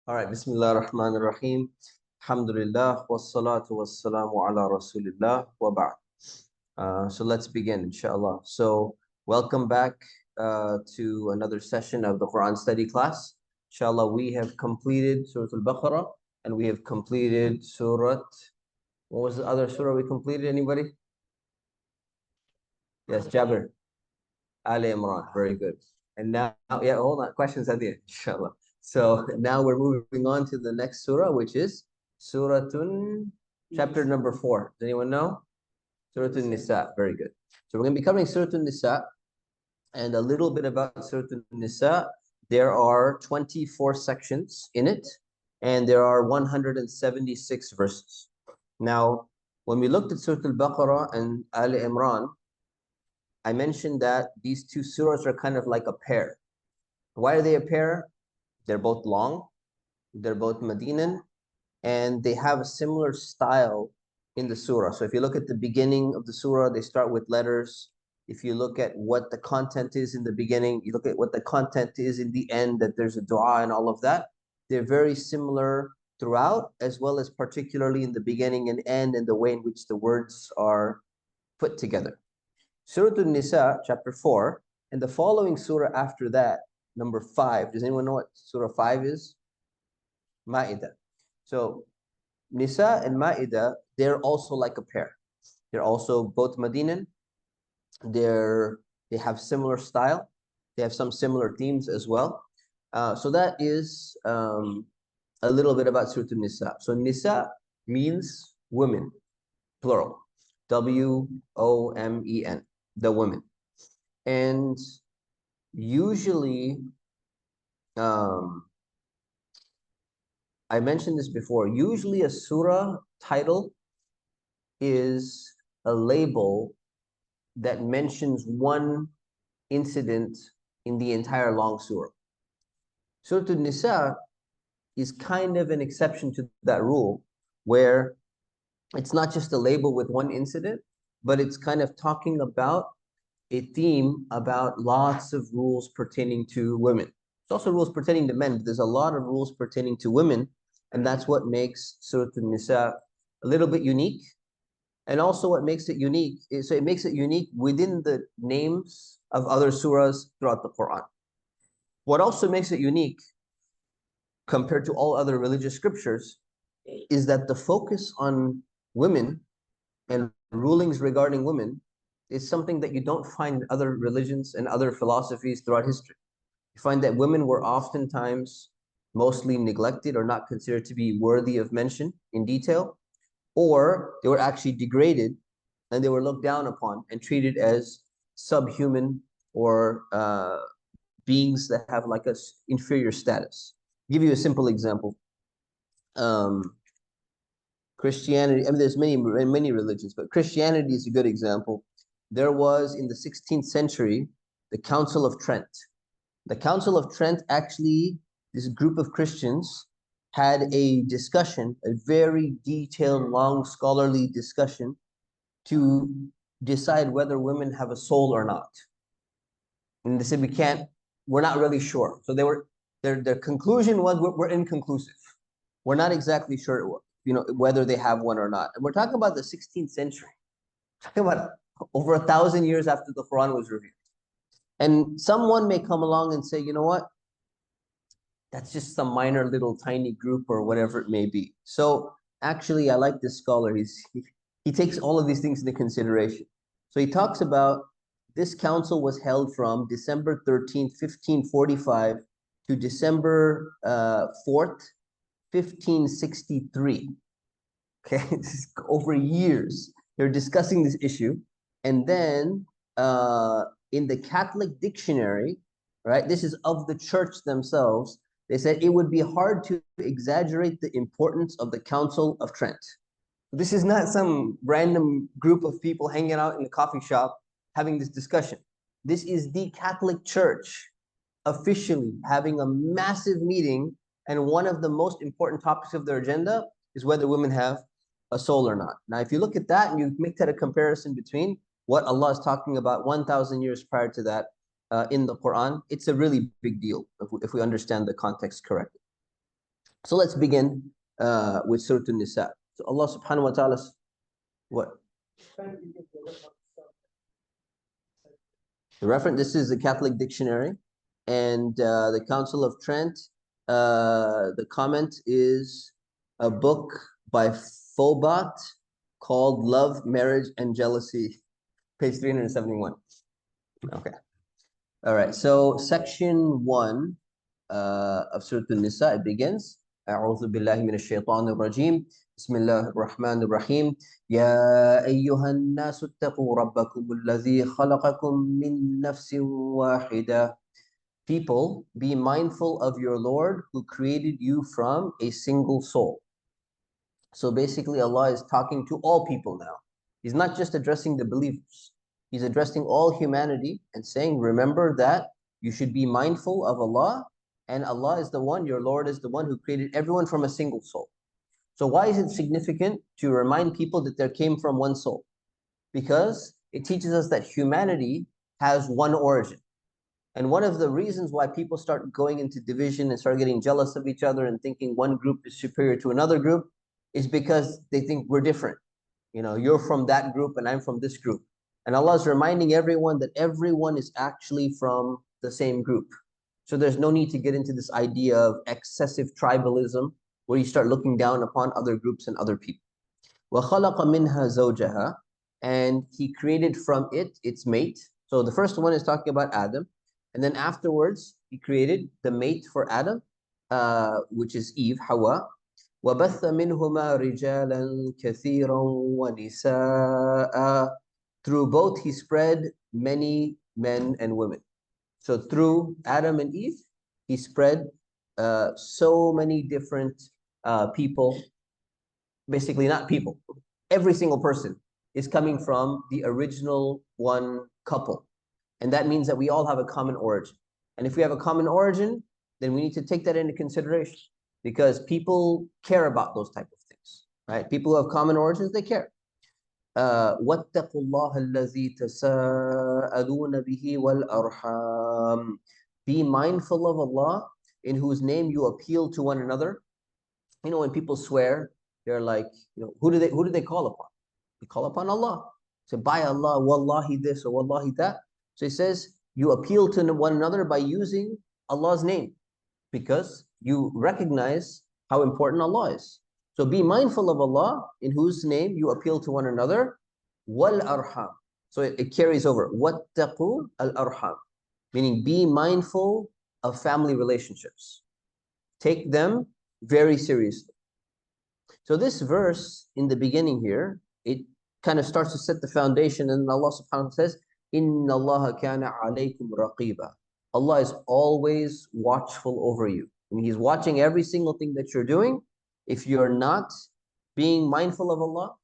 All right, Bismillah ar-Rahman ar-Rahim. Alhamdulillah, wassalatu wassalamu ala Rasulillah wa ba'd. So let's begin, inshallah. So welcome back to another session of the Quran study class. Inshallah, we have completed Surah Al-Baqarah and we have completed Surah, what was the other surah we completed, anybody? Yes, Jabir. Ali Imran, very good. And now, yeah, hold on, questions at the end, inshallah. So now we're moving on to the next surah, which is Suratun, chapter number 4. Does anyone know? Suratun Nisa, very good. So we're going to be covering Suratun Nisa and a little bit about Suratun Nisa. There are 24 sections in it, and there are 176 verses. Now, when we looked at Surah Al-Baqarah and Ali Imran, I mentioned that these two surahs are kind of like a pair. Why are they a pair? They're both long, they're both Medinan, and they have a similar style in the surah. So if you look at the beginning of the surah, they start with letters. If you look at what the content is in the beginning, you look at what the content is in the end, that there's a dua and all of that. They're very similar throughout, as well as particularly in the beginning and end, and the way in which the words are put together. Surah An-Nisa, chapter 4, and the following surah after that, number 5. Does anyone know what surah 5 is? Ma'idah. So Nisa and Ma'idah, they're also like a pair. They're also both Medinan. They have similar style. They have some similar themes as well. So that is a little bit about Surah An-Nisa. So Nisa means women, plural. W-O-M-E-N, the women. And usually, I mentioned this before, usually a surah title is a label that mentions one incident in the entire long surah. Surah An-Nisa is kind of an exception to that rule, where it's not just a label with one incident, but it's kind of talking about a theme about lots of rules pertaining to women. There's also rules pertaining to men, but there's a lot of rules pertaining to women, and that's what makes Surah An-Nisa a little bit unique. And also what makes it unique is, so it makes it unique within the names of other surahs throughout the Quran. What also makes it unique compared to all other religious scriptures is that the focus on women and rulings regarding women is something that you don't find in other religions and other philosophies throughout history. You find that women were oftentimes mostly neglected or not considered to be worthy of mention in detail, or they were actually degraded and they were looked down upon and treated as subhuman or beings that have like a inferior status. I'll give you a simple example. Christianity, I mean, there's many religions, but Christianity is a good example. There was, in the 16th century, the Council of Trent. The Council of Trent, actually, this group of Christians had a discussion, a very detailed, long, scholarly discussion to decide whether women have a soul or not. And they said, we're not really sure. So their conclusion was, we're inconclusive. We're not exactly sure, whether they have one or not. And we're talking about the 16th century. We're talking about over 1,000 years after the Quran was revealed. And someone may come along and say, you know what? That's just some minor little tiny group or whatever it may be. So actually, I like this scholar. He takes all of these things into consideration. So he talks about this council was held from December 13th, 1545 to December 4th, 1563. Okay, this is over years. They're discussing this issue. And then in the Catholic dictionary, right, this is of the church themselves, they said it would be hard to exaggerate the importance of the Council of Trent. This is not some random group of people hanging out in the coffee shop having this discussion. This is the Catholic Church officially having a massive meeting, and one of the most important topics of their agenda is whether women have a soul or not. Now, if you look at that and you make that a comparison between what Allah is talking about 1,000 years prior to that in the Quran, it's a really big deal if we understand the context correctly. So let's begin with Surah An-Nisa. So Allah subhanahu wa ta'ala, what? The reference, this is the Catholic dictionary, and the Council of Trent, the comment is a book by Fobot called Love, Marriage, and Jealousy, page 371. Okay. All right. So section 1 of Surah An-Nisa, it begins. أعوذ بالله من الشيطان الرجيم بسم الله الرحمن الرحيم يا أيها الناس اتقوا ربكم الذي خلقكم من نفس واحدة. People, be mindful of your Lord who created you from a single soul. So basically Allah is talking to all people now. He's not just addressing the believers. He's addressing all humanity and saying, remember that you should be mindful of Allah, and Allah is the one, your Lord is the one who created everyone from a single soul. So why is it significant to remind people that there came from one soul? Because it teaches us that humanity has one origin. And one of the reasons why people start going into division and start getting jealous of each other and thinking one group is superior to another group is because they think we're different. You know, you're from that group and I'm from this group. And Allah is reminding everyone that everyone is actually from the same group. So there's no need to get into this idea of excessive tribalism where you start looking down upon other groups and other people. وَخَلَقَ مِنْهَا زَوْجَهَا, and He created from it its mate. So the first one is talking about Adam. And then afterwards, He created the mate for Adam, which is Eve, Hawa. وَبَثَّ مِنْهُمَا رِجَالًا كَثِيرًا وَنِسَاءً. Through both He spread many men and women. So through Adam and Eve, He spread so many different people. Basically not people. Every single person is coming from the original one couple. And that means that we all have a common origin. And if we have a common origin, then we need to take that into consideration, because people care about those type of things, right? People who have common origins, they care. وَاتَّقُوا اللَّهَ الَّذِي تَسَاءَلُونَ بِهِ وَالْأَرْحَامِ. Be mindful of Allah, in whose name you appeal to one another. You know, when people swear, they're like, you know, who do they call upon? They call upon Allah. So by Allah, wallahi this or wallahi that. So He says, you appeal to one another by using Allah's name, because you recognize how important Allah is. So be mindful of Allah, in whose name you appeal to one another. Wal arham. So it carries over. Wattaqu al arham, meaning be mindful of family relationships. Take them very seriously. So this verse in the beginning here, it kind of starts to set the foundation, and Allah subhanahu wa ta'ala says, Inna Allah kana alaykum raqiba. Allah is always watchful over you. I mean, He's watching every single thing that you're doing. If you're not being mindful of Allah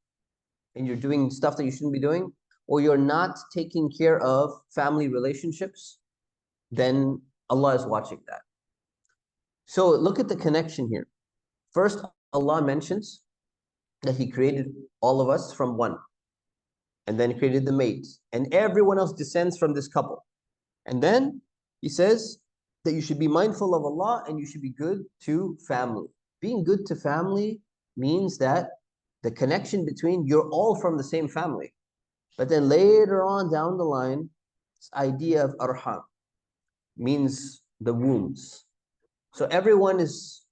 and you're doing stuff that you shouldn't be doing, or you're not taking care of family relationships, then Allah is watching that. So look at the connection here. First, Allah mentions that He created all of us from one, and then He created the mate, and everyone else descends from this couple. And then He says that you should be mindful of Allah and you should be good to family. Being good to family means that the connection between, you're all from the same family. But then later on down the line, this idea of arham means the wombs. So everyone is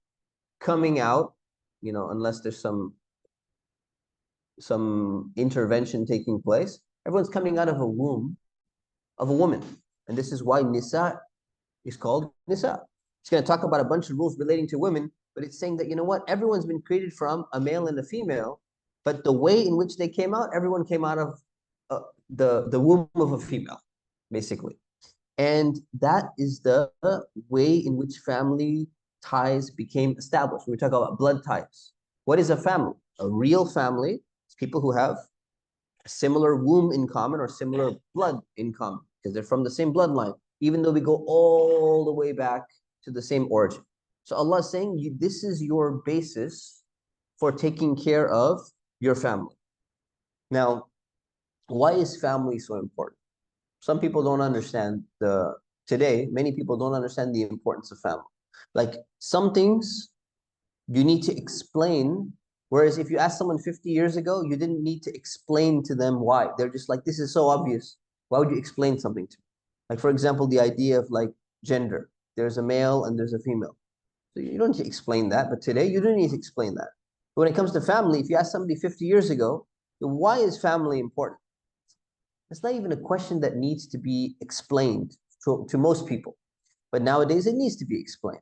coming out, you know, unless there's some intervention taking place, everyone's coming out of a womb of a woman. And this is why Nisa is called Nisa. It's going to talk about a bunch of rules relating to women, but it's saying that, you know what, everyone's been created from a male and a female, but the way in which they came out, everyone came out of the womb of a female, basically. And that is the way in which family ties became established. We talk about blood ties. What is a family? A real family is people who have a similar womb in common or similar blood in common, because they're from the same bloodline, even though we go all the way back to the same origin. So Allah is saying, this is your basis for taking care of your family. Now, why is family so important? Some people don't understand today, many people don't understand the importance of family. Like some things, You need to explain. Whereas if you ask someone 50 years ago, you didn't need to explain to them why. They're just like, this is so obvious. Why would you explain something to me? Like, for example, the idea of like gender. There's a male and there's a female. So you don't need to explain that. But today, you don't need to explain that. But when it comes to family, if you ask somebody 50 years ago, why is family important? It's not even a question that needs to be explained to most people. But nowadays, it needs to be explained.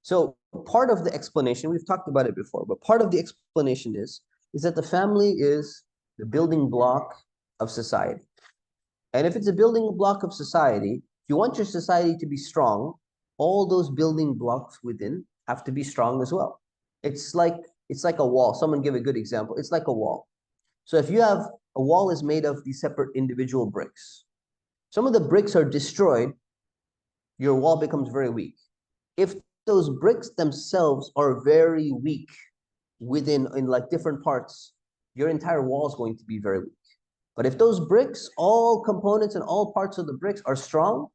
So part of the explanation, we've talked about it before, but part of the explanation is that the family is the building block of society. And if it's a building block of society, if you want your society to be strong, all those building blocks within have to be strong as well. It's like a wall. Someone give a good example. It's like a wall. So if you have a wall is made of these separate individual bricks. Some of the bricks are destroyed, your wall becomes very weak. If those bricks themselves are very weak within in like different parts, your entire wall is going to be very weak. But if those bricks, all components and all parts of the bricks are strong,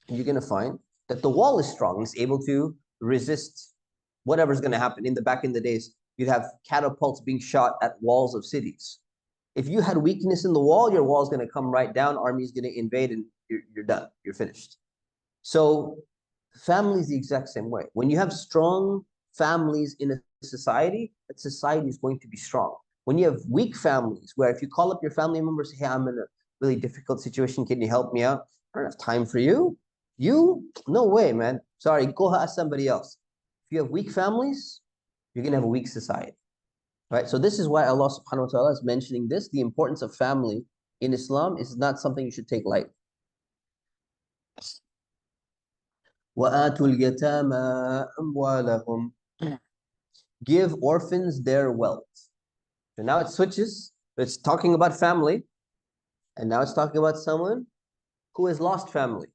you're going to find that the wall is strong. It's able to resist whatever's going to happen. Back in the days, you'd have catapults being shot at walls of cities. If you had weakness in the wall, your wall is going to come right down, army is going to invade, and you're done. You're finished. So family is the exact same way. When you have strong families in a society, that society is going to be strong. When you have weak families, where if you call up your family members, hey, I'm in a really difficult situation, can you help me out? I don't have time for you. No way, man. Sorry, go ask somebody else. If you have weak families, you're going to have a weak society. Right? So this is why Allah subhanahu wa ta'ala is mentioning this. The importance of family in Islam is not something you should take lightly. وَآتُوا الْيَتَامَى أَمْوَالَهُمْ. Give orphans their wealth. So now it switches. It's talking about family. And now it's talking about someone who has lost family.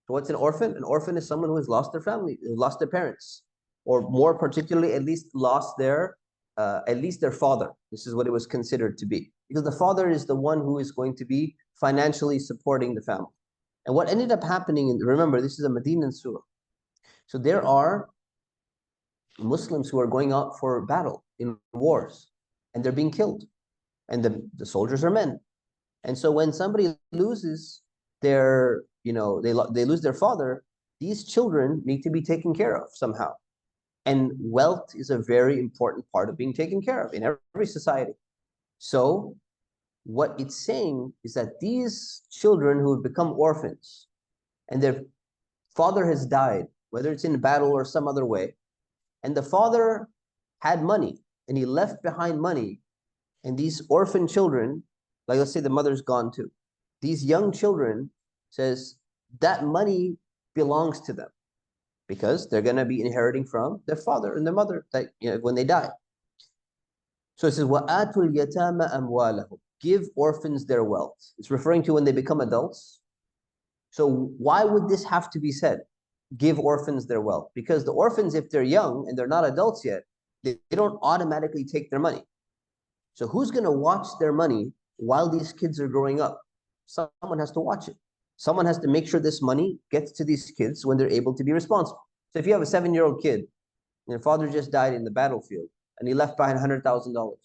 So what's an orphan? An orphan is someone who has lost their family, lost their parents. Or more particularly, at least their father. This is what it was considered to be. Because the father is the one who is going to be financially supporting the family. And what ended up happening, remember, this is a Medinan surah. So there are Muslims who are going out for battle in wars, and they're being killed. And the soldiers are men. And so when somebody loses their, they lose their father, these children need to be taken care of somehow. And wealth is a very important part of being taken care of in every society. So what it's saying is that these children who have become orphans and their father has died, whether it's in battle or some other way, and the father had money and he left behind money, and these orphan children, like let's say the mother's gone too, these young children says that money belongs to them because they're going to be inheriting from their father and their mother when they die. So it says, وَآتُوا الْيَتَامَ أَمْوَالَهُمْ. Give orphans their wealth. It's referring to when they become adults. So why would this have to be said? Give orphans their wealth. Because the orphans, if they're young and they're not adults yet, they don't automatically take their money. So who's going to watch their money while these kids are growing up? Someone has to watch it. Someone has to make sure this money gets to these kids when they're able to be responsible. So if you have a 7-year-old kid, and your father just died in the battlefield, and he left behind $100,000,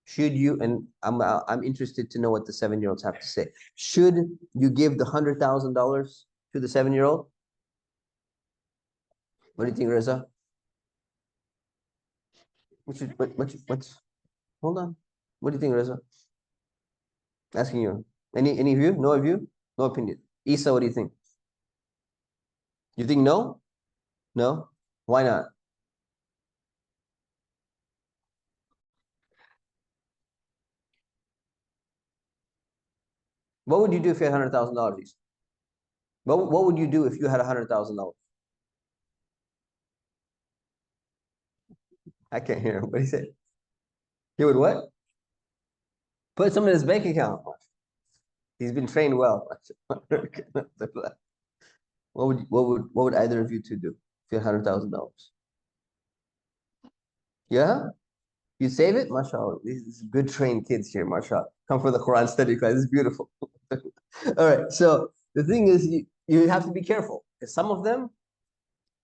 should you, and I'm interested to know what the 7-year-olds have to say. Should you give the $100,000 to the 7-year-old? What do you think, Reza? Hold on. What do you think, Reza? Asking you. Any view? No view? No opinion. Isa, what do you think? You think no? No? Why not? What would you do if you had $100,000? What would you do if you had $100,000? I can't hear him. What did he say? He would what? Put some in his bank account. He's been trained well. What would either of you two do if you had $100,000? Yeah? You save it? MashaAllah. These good trained kids here, MashaAllah. Come for the Quran study class. It's beautiful. All right. So the thing is, you have to be careful. Because some of them,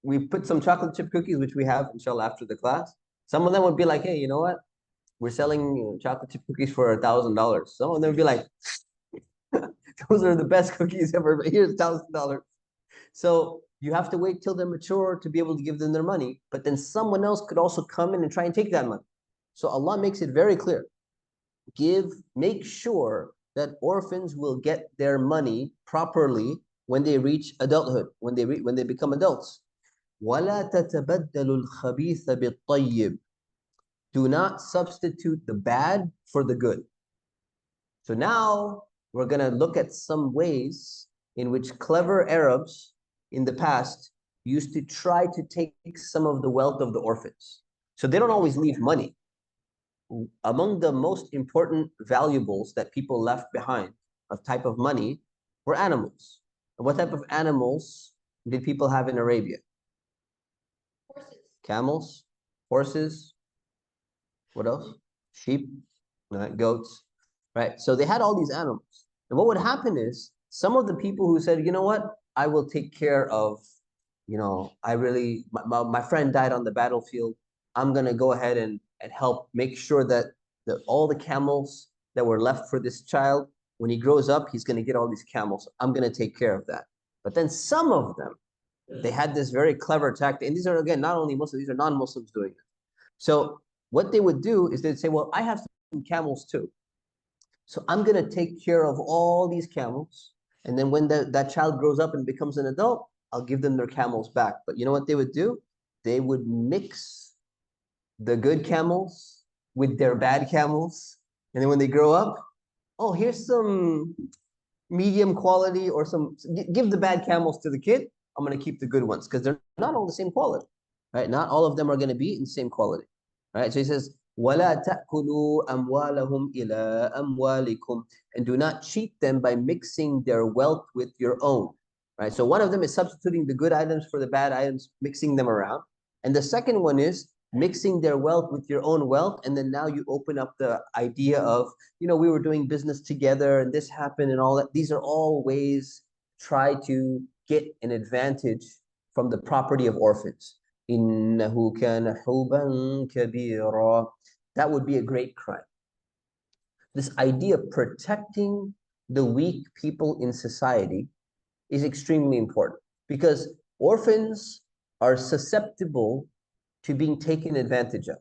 we put some chocolate chip cookies, which we have, inshallah, after the class. Some of them would be like, hey, you know what? We're selling chocolate chip cookies for $1,000. Some of them would be like, those are the best cookies ever, but here's $1,000. So you have to wait till they're mature to be able to give them their money. But then someone else could also come in and try and take that money. So Allah makes it very clear. Make sure that orphans will get their money properly when they reach adulthood, when they become adults. وَلَا تَتَبَدَّلُوا الْخَبِيثَ بِالطَّيِّبِ. Do not substitute the bad for the good. So now we're going to look at some ways in which clever Arabs in the past used to try to take some of the wealth of the orphans. So they don't always leave money. Among the most important valuables that people left behind, a type of money, were animals. And what type of animals did people have in Arabia? Horses. Camels, horses, what else? Sheep, goats, right? So they had all these animals. And what would happen is some of the people who said, you know what, I will take care of, my friend died on the battlefield. I'm going to go ahead and help make sure that all the camels that were left for this child, when he grows up, he's going to get all these camels. I'm going to take care of that. But then some of them, they had this very clever tactic. And these are, again, not only Muslims, these are non-Muslims doing it. So what they would do is they'd say, well, I have some camels too. So I'm going to take care of all these camels. And then when that child grows up and becomes an adult, I'll give them their camels back. But you know what they would do? They would mix the good camels with their bad camels. And then when they grow up, oh, here's some medium quality or give the bad camels to the kid. I'm going to keep the good ones because they're not all the same quality, right? Not all of them are going to be in the same quality, right? So he says, وَلَا تَأْكُلُوا أَمْوَالَهُمْ إِلَىٰ أَمْوَالِكُمْ. And do not cheat them by mixing their wealth with your own, right? So one of them is substituting the good items for the bad items, mixing them around. And the second one is mixing their wealth with your own wealth. And then now you open up the idea of, we were doing business together and this happened and all that. These are all ways try to get an advantage from the property of orphans. إِنَّهُ كَانَ حُوبًا كَبِيرًا. That would be a great crime. This idea of protecting the weak people in society is extremely important because orphans are susceptible to being taken advantage of.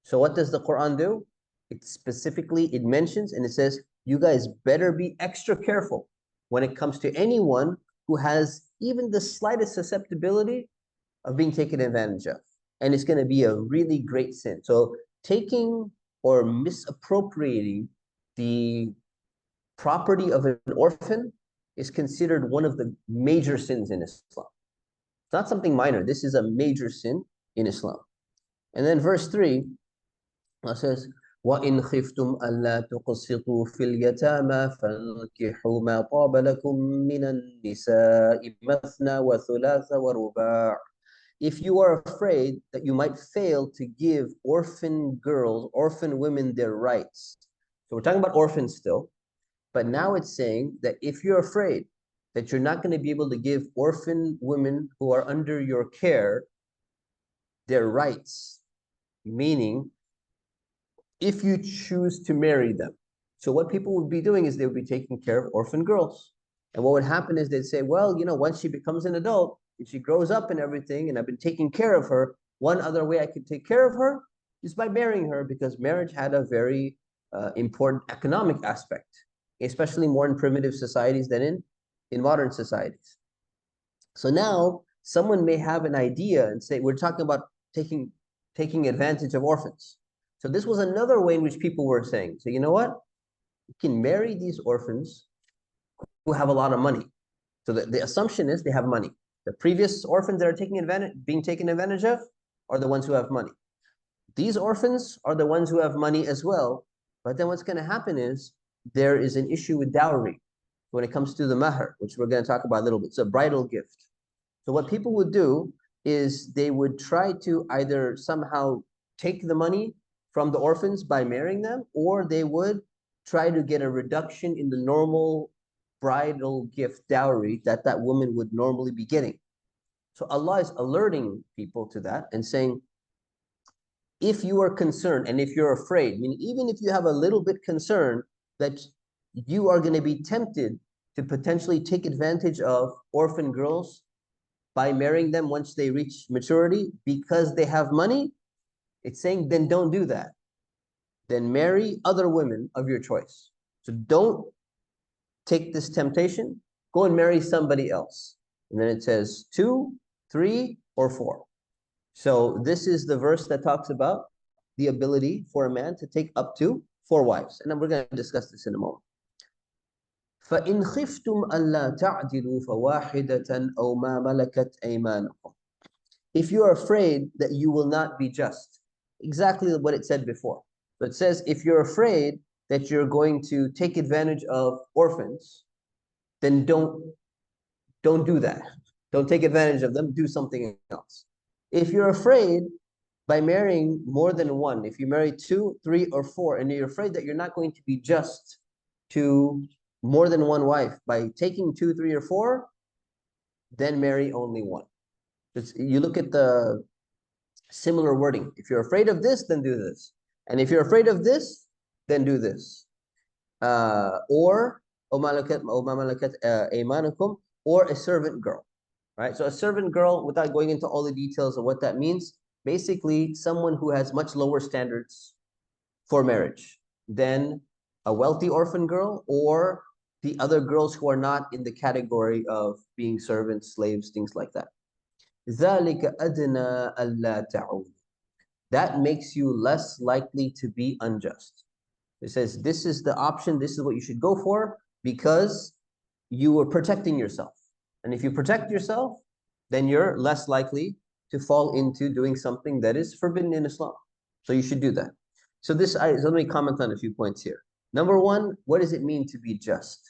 So what does the Qur'an do? It mentions and it says, you guys better be extra careful when it comes to anyone who has even the slightest susceptibility of being taken advantage of. And it's going to be a really great sin. So taking or misappropriating the property of an orphan is considered one of the major sins in Islam. It's not something minor. This is a major sin in Islam. And then verse 3 says, وَإِنْ خِفْتُمْ أَلَّا تُقْسِطُوا فِي الْيَتَامَى فَانكِحُوا مَا طَابَ لَكُم مِّنَ النِّسَاءِ مَثْنَى وَثُلَاثَ وَرُبَاعَ. If you are afraid that you might fail to give orphan women their rights. So we're talking about orphans still, but now it's saying that if you're afraid that you're not going to be able to give orphan women who are under your care their rights, meaning if you choose to marry them. So what people would be doing is they would be taking care of orphan girls. And what would happen is they'd say, well, once she becomes an adult, if she grows up and everything, and I've been taking care of her, one other way I could take care of her is by marrying her, because marriage had a very important economic aspect, especially more in primitive societies than in modern societies. So now someone may have an idea and say, we're talking about taking advantage of orphans. So this was another way in which people were saying, so you know what? You can marry these orphans who have a lot of money. So the assumption is they have money. The previous orphans that are being taken advantage of are the ones who have money. These orphans are the ones who have money as well. But then what's going to happen is there is an issue with dowry when it comes to the mahr, which we're going to talk about a little bit. It's a bridal gift. So what people would do is they would try to either somehow take the money from the orphans by marrying them, or they would try to get a reduction in the normal bridal gift dowry that woman would normally be getting. So Allah is alerting people to that and saying, if you are concerned and if you're afraid, meaning even if you have a little bit concern that you are going to be tempted to potentially take advantage of orphan girls by marrying them once they reach maturity because they have money, it's saying, then don't do that. Then marry other women of your choice. So don't take this temptation, go and marry somebody else. And then it says 2, 3, or 4. So this is the verse that talks about the ability for a man to take up to 4 wives. And then we're going to discuss this in a moment. فَإِنْ خِفْتُمْ أَلَّا تَعْدِلُوا فَوَاحِدَةً أَوْ مَا مَلَكَتْ أَيْمَانُكُمْ. If you are afraid that you will not be just, exactly what it said before. So it says, if you're afraid that you're going to take advantage of orphans, then don't do that. Don't take advantage of them, do something else. If you're afraid by marrying more than one, if you marry 2, 3, or 4, and you're afraid that you're not going to be just to more than one wife by taking 2, 3, or 4, then marry only one. You look at the similar wording. If you're afraid of this, then do this. And if you're afraid of this, then do this. Or a servant girl, right? So a servant girl, without going into all the details of what that means, basically someone who has much lower standards for marriage than a wealthy orphan girl or the other girls who are not in the category of being servants, slaves, things like that. ذَلِكَ أَدْنَى أَلَّا تَعُولُ. That makes you less likely to be unjust. It says this is the option, this is what you should go for because you are protecting yourself. And if you protect yourself, then you're less likely to fall into doing something that is forbidden in Islam. So you should do that. So let me comment on a few points here. Number one, what does it mean to be just?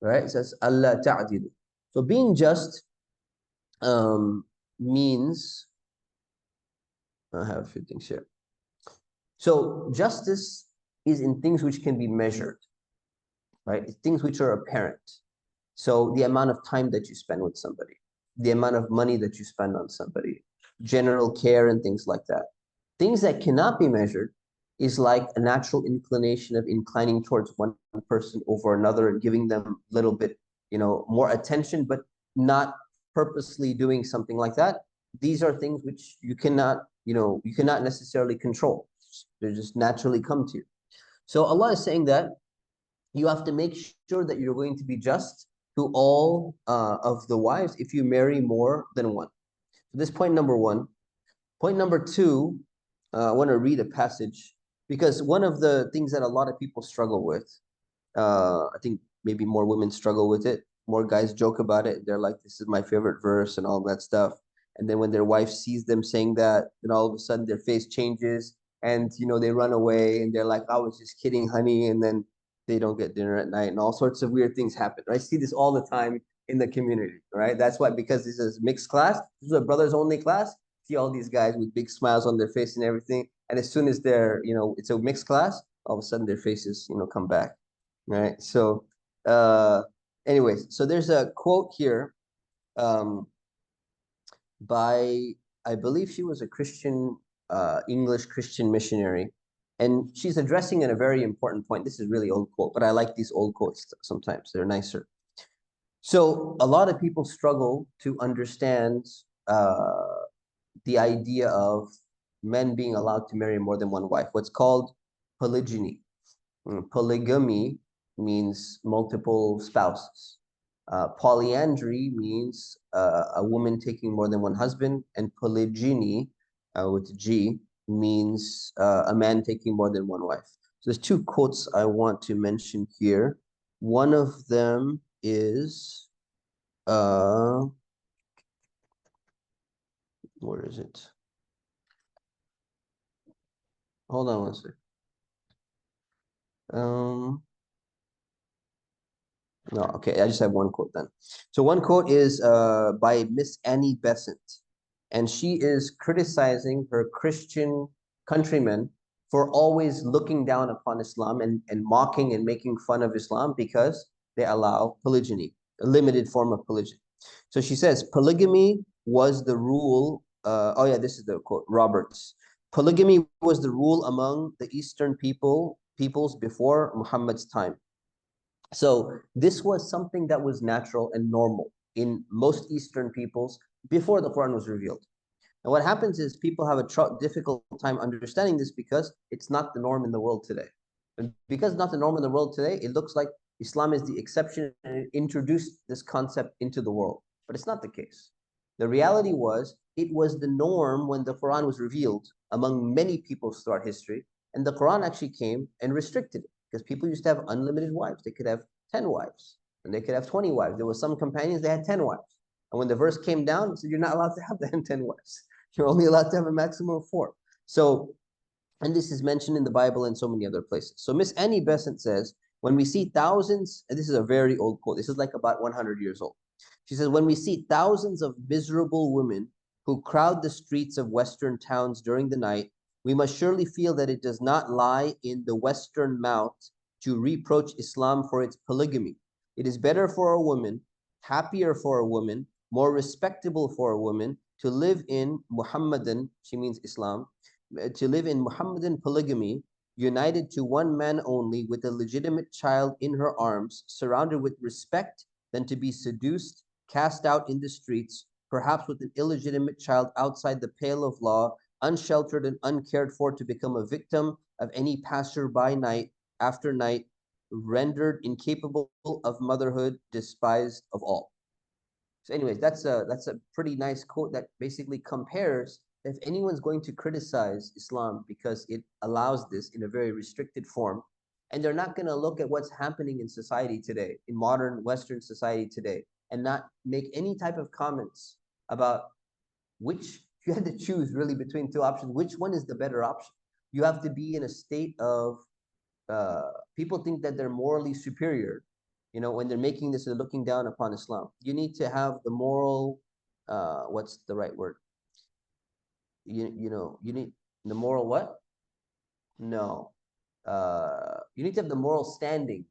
Right? It says Allah ta'dilu. So being just means, I have a few things here. So justice is in things which can be measured, right? Things which are apparent. So the amount of time that you spend with somebody, the amount of money that you spend on somebody, general care and things like that. Things that cannot be measured is like a natural inclination of inclining towards one person over another and giving them a little bit, more attention, but not purposely doing something like that. These are things which you cannot necessarily control. They just naturally come to you. So Allah is saying that you have to make sure that you're going to be just to all of the wives if you marry more than one. So this point number one. Point number two, I want to read a passage because one of the things that a lot of people struggle with, I think maybe more women struggle with it, more guys joke about it. They're like, this is my favorite verse and all that stuff. And then when their wife sees them saying that, then all of a sudden their face changes and, they run away and they're like, I was just kidding, honey. And then they don't get dinner at night and all sorts of weird things happen. I see this all the time in the community, right? That's why, because this is mixed class, this is a brothers only class, see all these guys with big smiles on their face and everything. And as soon as they're, it's a mixed class, all of a sudden their faces, come back, right? So anyways, so there's a quote here by, I believe she was a Christian, English Christian missionary. And she's addressing in a very important point. This is really old quote, but I like these old quotes sometimes. They're nicer. So a lot of people struggle to understand the idea of men being allowed to marry more than one wife, what's called polygyny. Polygamy means multiple spouses. Polyandry means a woman taking more than one husband, and polygyny, with G, means a man taking more than one wife. So there's two quotes I want to mention here. One of them is, where is it? Hold on one second. No, okay, I just have one quote then. So one quote is by Miss Annie Besant, and she is criticizing her Christian countrymen for always looking down upon Islam and mocking and making fun of Islam because they allow polygyny, a limited form of polygyny. So she says, polygamy was the rule. Oh yeah, this is the quote, Roberts. Polygamy was the rule among the Eastern peoples before Muhammad's time. So this was something that was natural and normal in most Eastern peoples before the Quran was revealed. And what happens is people have a difficult time understanding this because it's not the norm in the world today. And because it's not the norm in the world today, it looks like Islam is the exception and it introduced this concept into the world. But it's not the case. The reality was it was the norm when the Quran was revealed among many people throughout history. And the Quran actually came and restricted it because people used to have unlimited wives. They could have 10 wives and they could have 20 wives. There were some companions that had 10 wives. And when the verse came down, it said, you're not allowed to have 10 wives. You're only allowed to have a maximum of 4. So, and this is mentioned in the Bible and so many other places. So Miss Annie Besant says, when we see thousands, and this is a very old quote, this is like about 100 years old. She says, when we see thousands of miserable women who crowd the streets of Western towns during the night, we must surely feel that it does not lie in the Western mouth to reproach Islam for its polygamy. It is better for a woman, happier for a woman, more respectable for a woman to live in Muhammadan, she means Islam, to live in Muhammadan polygamy, united to one man only with a legitimate child in her arms, surrounded with respect, than to be seduced, cast out in the streets, perhaps with an illegitimate child outside the pale of law, unsheltered and uncared for, to become a victim of any passer-by night after night, rendered incapable of motherhood, despised of all. So anyways, that's a pretty nice quote that basically compares if anyone's going to criticize Islam because it allows this in a very restricted form, and they're not going to look at what's happening in society today, in modern Western society today, and not make any type of comments about which, if you had to choose really between two options, which one is the better option? You have to be in a state of, people think that they're morally superior, when they're making this, they're looking down upon Islam. You need to have the moral, what's the right word? You need the moral what? No. You need to have the moral standing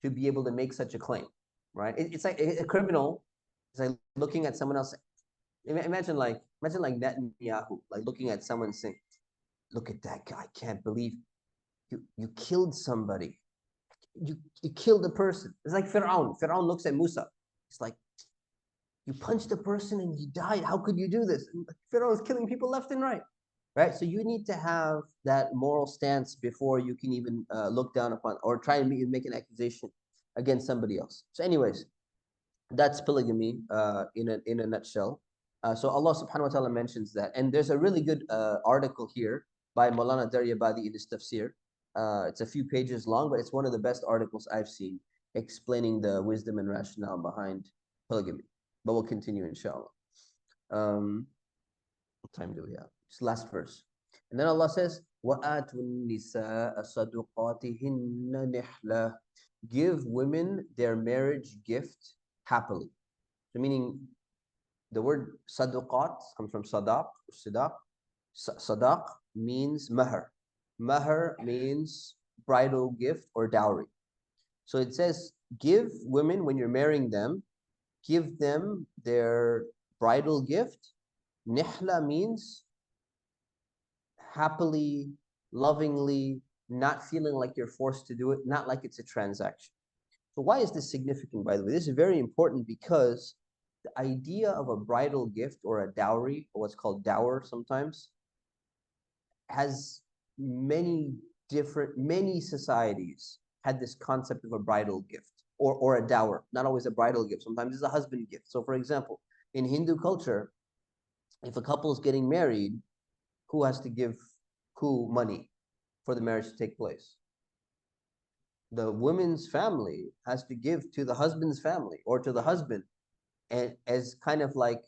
to be able to make such a claim, right? It's like a criminal. It's like looking at someone else. Imagine like Netanyahu, like looking at someone saying, "Look at that guy! I can't believe you killed somebody. You killed a person." It's like Fir'aun. Fir'aun looks at Musa. It's like, you punched a person and he died. How could you do this? And Pharaoh is killing people left and right, right? So you need to have that moral stance before you can even look down upon or try and make an accusation against somebody else. So anyways, that's polygamy in a nutshell. So Allah subhanahu wa ta'ala mentions that. And there's a really good article here by Maulana Daryabadi in his tafsir. It's a few pages long, but it's one of the best articles I've seen explaining the wisdom and rationale behind polygamy. But we'll continue, inshallah. What time do we have? It's last verse. And then Allah says, وَآتُوا النِّسَاءَ صَدُقَاتِهِنَّ نِحْلَةً. Give women their marriage gift happily. So meaning, the word saduqat comes from sadaq, sidaq. Sadaq means mahar. Mahar means bridal gift or dowry. So it says, give women, when you're marrying them, give them their bridal gift. Nihla means happily, lovingly, not feeling like you're forced to do it, not like it's a transaction. So why is this significant, by the way? This is very important because the idea of a bridal gift or a dowry, or what's called dower sometimes, has many societies had this concept of a bridal gift or a dower, not always a bridal gift. Sometimes it's a husband gift. So for example, in Hindu culture, if a couple is getting married, who has to give who money for the marriage to take place? The woman's family has to give to the husband's family or to the husband, and as kind of like,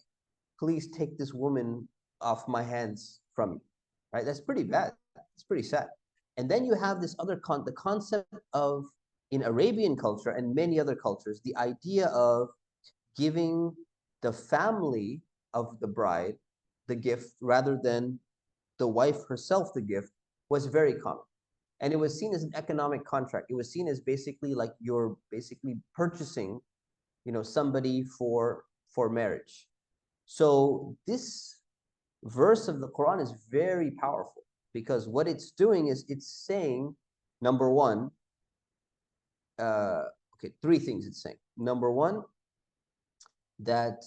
please take this woman off my hands from me, right? That's pretty bad. It's pretty sad. And then you have this other the concept of, in Arabian culture and many other cultures, the idea of giving the family of the bride the gift rather than the wife herself the gift was very common. And it was seen as an economic contract. It was seen as basically like you're basically purchasing, somebody for marriage. So this verse of the Quran is very powerful because what it's doing is it's saying, number one, okay, three things it's saying. Number one, that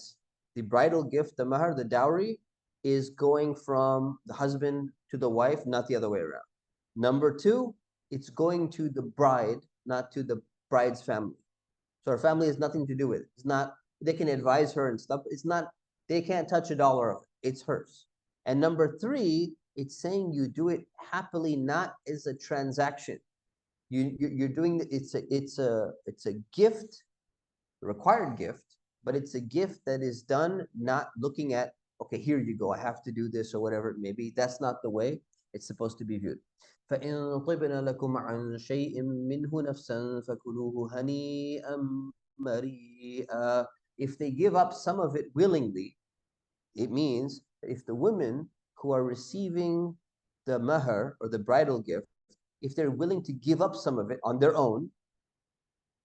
the bridal gift, the mahar, the dowry, is going from the husband to the wife, not the other way around. Number two, it's going to the bride, not to the bride's family. So her family has nothing to do with it. It's not, they can advise her and stuff. It's not, they can't touch a dollar of it. It's hers. And number three, it's saying you do it happily, not as a transaction. You're doing it's a gift, a required gift, but it's a gift that is done not looking at, okay, here you go, I have to do this or whatever it may be. That's not the way it's supposed to be viewed. فَإِن طِبْنَ لَكُمْ عَنْ شَيْءٍ مِّنْهُ نَفْسًا فَكُلُوهُ هَنِيئًا مَرِيئًا. If they give up some of it willingly, it means if the women who are receiving the mahar or the bridal gift, if they're willing to give up some of it on their own,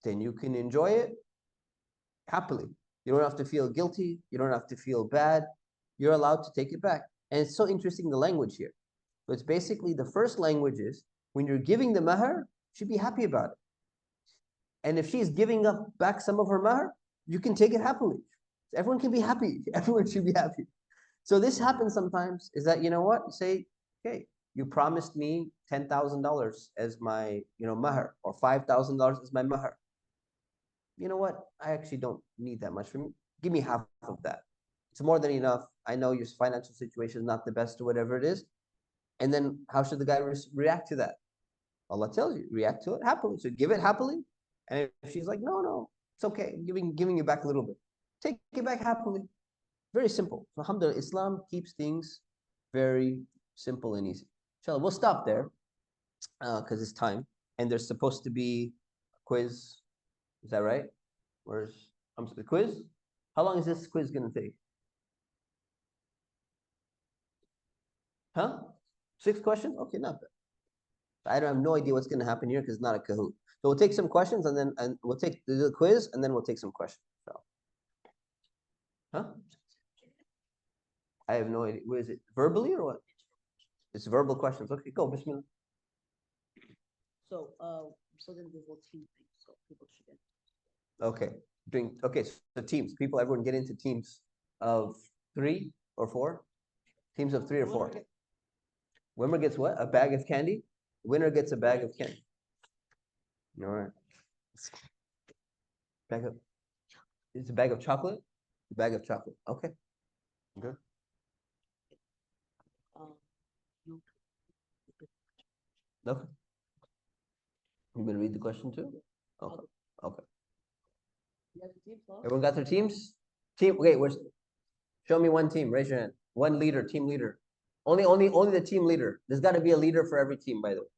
then you can enjoy it happily. You don't have to feel guilty. You don't have to feel bad. You're allowed to take it back. And it's so interesting, the language here. So it's basically the first language is when you're giving the mahar, you should be happy about it. And if she's giving up back some of her mahar, you can take it happily. Everyone can be happy. Everyone should be happy. So this happens sometimes is that, you know what, you say, okay, you promised me $10,000 as my, mahar, or $5,000 as my mahar. You know what, I actually don't need that much from you. Give me half of that. It's more than enough. I know your financial situation is not the best or whatever it is. And then how should the guy react to that? Allah tells you, react to it happily. So give it happily. And if she's like, no, it's okay, giving you back a little bit, take it back happily. Very simple. So alhamdulillah, Islam keeps things very simple and easy. Inshallah, we'll stop there because it's time. And there's supposed to be a quiz. Is that right? Where's the quiz? How long is this quiz going to take? Huh? 6 questions? Okay, not bad. I have no idea what's going to happen here because it's not a Kahoot. So we'll take some questions and we'll take the quiz and then we'll take some questions. So, huh? I have no idea. What is it? Verbally or what? It's verbal questions. Okay, go. Bismillah. So, so then there's a team thing, so people should get. Okay, so teams. People, everyone get into teams of 3 or 4? Teams of 3 or 4. Winner gets what? A bag of candy? Winner gets a bag of candy. All right. It's a bag of chocolate? A bag of chocolate. Okay. Good. Okay. You gonna read the question too? Okay. Okay. Everyone got their teams? Okay, show me one team. Raise your hand. One leader, team leader. Only the team leader. There's got to be a leader for every team, by the way.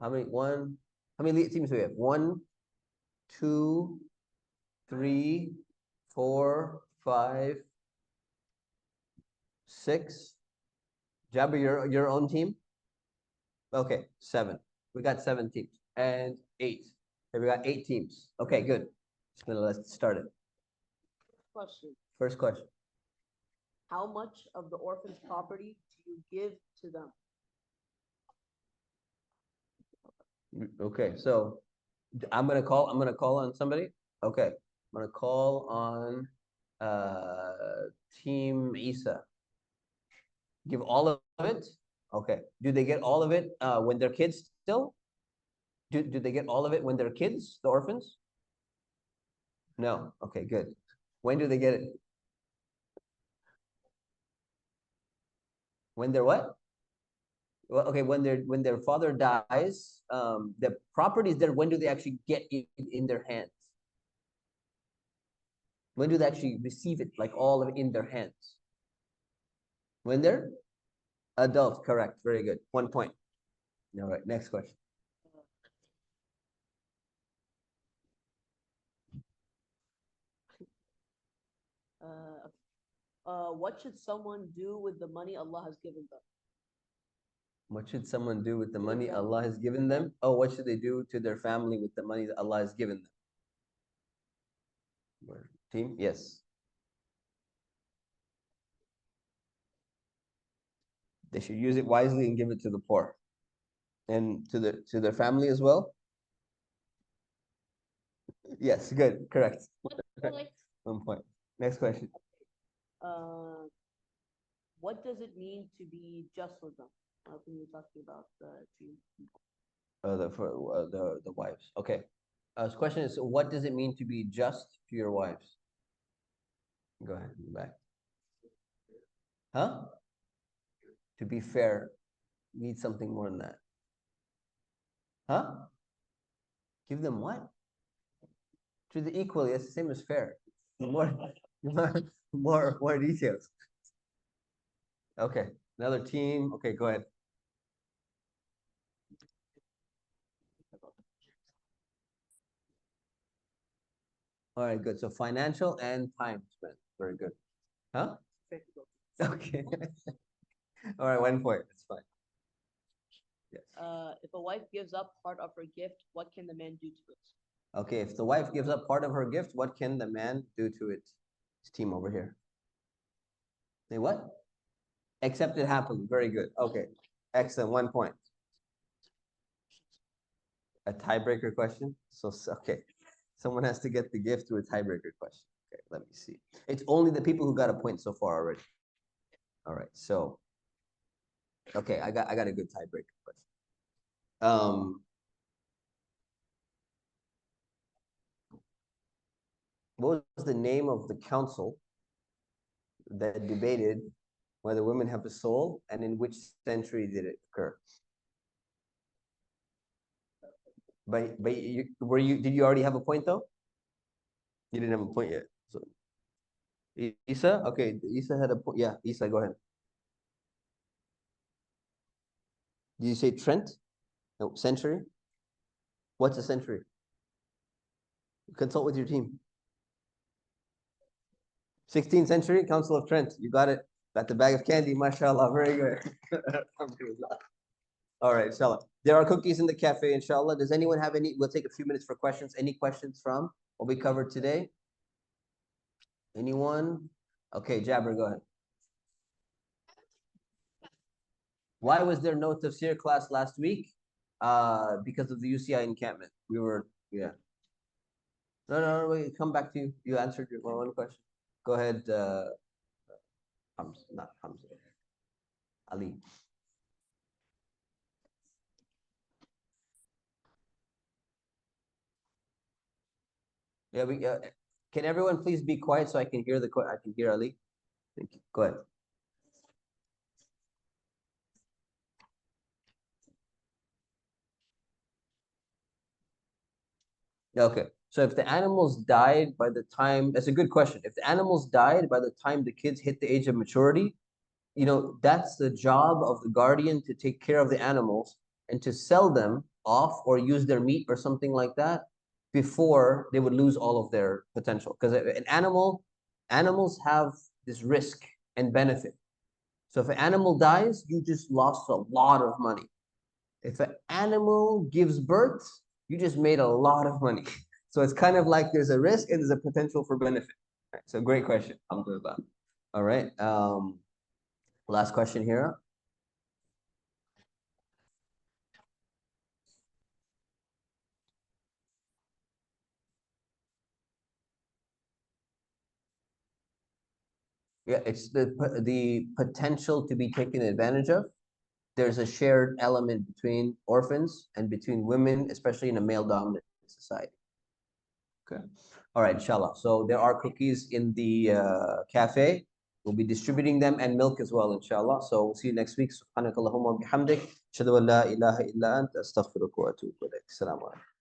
How many teams do we have? 1, 2, 3, 4, 5, 6. Jabir, your own team? Okay, 7. We got 7 teams. And 8. Okay, we got 8 teams. Okay, good. Let's start it. First question. How much of the orphan's property do you give to them? Okay, so I'm gonna call on somebody. Okay, I'm gonna call on Team Isa. Give all of it. Okay. Do they get all of it when they're kids still? Do they get all of it when they're kids, the orphans? No. Okay, good. When do they get it? When they're what? Well, okay, when their father dies, the property is there. When do they actually get it in their hands? When do they actually receive it, like all of it in their hands? When they're adults, correct. Very good. 1 point. All right, next question. What should someone do with the money Allah has given them? What should someone do with the money Allah has given them? Oh, what should they do to their family with the money that Allah has given them? Team? Yes. They should use it wisely and give it to the poor. And to their family as well? Yes, good, correct. 1 point. 1 point. Next question. Uh, what does it mean to be just with them? I think we're talking about the two people. The wives. Okay. The question is, what does it mean to be just to your wives? Go ahead, back. Huh? To be fair, need something more than that. Huh? Give them what? Treat them equally. It's the same as fair. More, more details. Okay. Another team. Okay, go ahead. All right, good. So financial and time spent. Very good. Huh? Okay. All right, 1 point. That's fine. Yes. If a wife gives up part of her gift, what can the man do to it? Okay, if the wife gives up part of her gift, what can the man do to it? His team over here. Say what? Accept it happily. Very good. Okay. Excellent. 1 point. A tiebreaker question. So okay. Someone has to get the gift to a tiebreaker question. Okay, let me see. It's only the people who got a point so far already. All right. So okay, I got a good tiebreaker question. What was the name of the council that debated whether women have a soul, and in which century did it occur? But did you already have a point though? You didn't have a point yet. So Isa, okay, Isa had a point. Yeah, Isa, go ahead. Did you say Trent? No, century? What's a century? Consult with your team. 16th century, Council of Trent. You got it. Got the bag of candy, mashallah. Very good. All right, inshallah. There are cookies in the cafe, inshallah. Does anyone have any? We'll take a few minutes for questions. Any questions from what we covered today? Anyone? Okay, Jabir, go ahead. Why was there no tafsir class last week? Because of the UCI encampment. We were, yeah. No, wait, come back to you. You answered your one question. Go ahead, Hamza, not Hamza. Ali. Yeah, can everyone please be quiet so I can hear I can hear Ali? Thank you. Go ahead. Okay. So if the animals died by the time, that's a good question. If the animals died by the time the kids hit the age of maturity, that's the job of the guardian to take care of the animals and to sell them off or use their meat or something like that before they would lose all of their potential. Because animals have this risk and benefit. So if an animal dies, you just lost a lot of money. If an animal gives birth, you just made a lot of money. So it's kind of like there's a risk and there's a potential for benefit. Right, so great question. Alhamdulillah. All right. Last question here. Yeah, it's the potential to be taken advantage of. There's a shared element between orphans and between women, especially in a male-dominant society. Okay. All right, inshallah. So there are cookies in the cafe. We'll be distributing them and milk as well, inshallah. So we'll see you next week. Subhanakallahumma bihamdik. Ashhadu an la ilaha illa anta astaghfiruka wa atubu ilaik. Assalamu alaikum.